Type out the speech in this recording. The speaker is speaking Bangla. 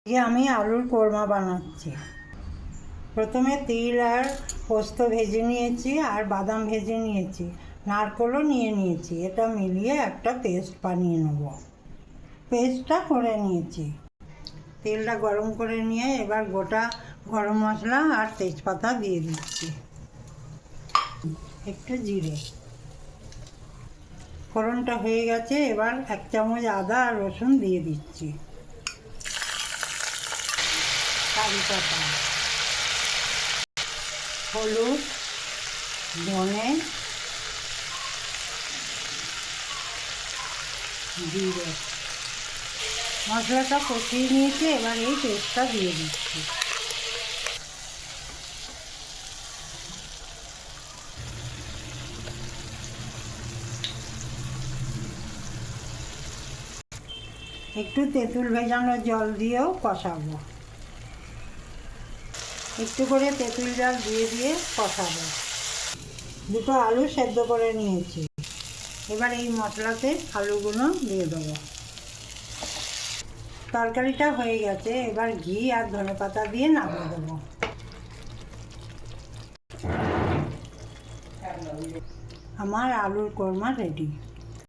যে আমি আলুর কোরমা বানাচ্ছি। প্রথমে তিল আর পোস্ত ভেজে নিয়েছি আর বাদাম ভেজে নিয়েছি, নারকেলও নিয়ে নিয়েছি। এটা মিলিয়ে একটা পেস্ট বানিয়ে নেব। পেস্টটা করে নিয়েছি। তেলটা গরম করে নিয়ে এবার গোটা গরম মশলা আর তেজপাতা দিয়ে দিচ্ছি, একটু জিরে। ফোড়নটা হয়ে গেছে, এবার 1 চামচ আদা আর রসুন দিয়ে দিচ্ছি। কারি পাতা, হলুদ, ধনে, জিরে। মশলাটা কষিয়ে নিয়েছি, এবার এই পেস্টটা দিয়ে দিচ্ছি। একটু তেঁতুল ভেজানো জল দিয়েও কষাবো। একটু করে তেঁতুল জল দিয়ে দিয়ে কষাবো। দুটো আলু সেদ্ধ করে নিয়েছি, এবার এই মশলাতে আলুগুলো দিয়ে দেবো। তরকারিটা হয়ে গেছে, এবার ঘি আর ধনেপাতা দিয়ে নামিয়ে দেবো। আমার আলুর কোরমা রেডি।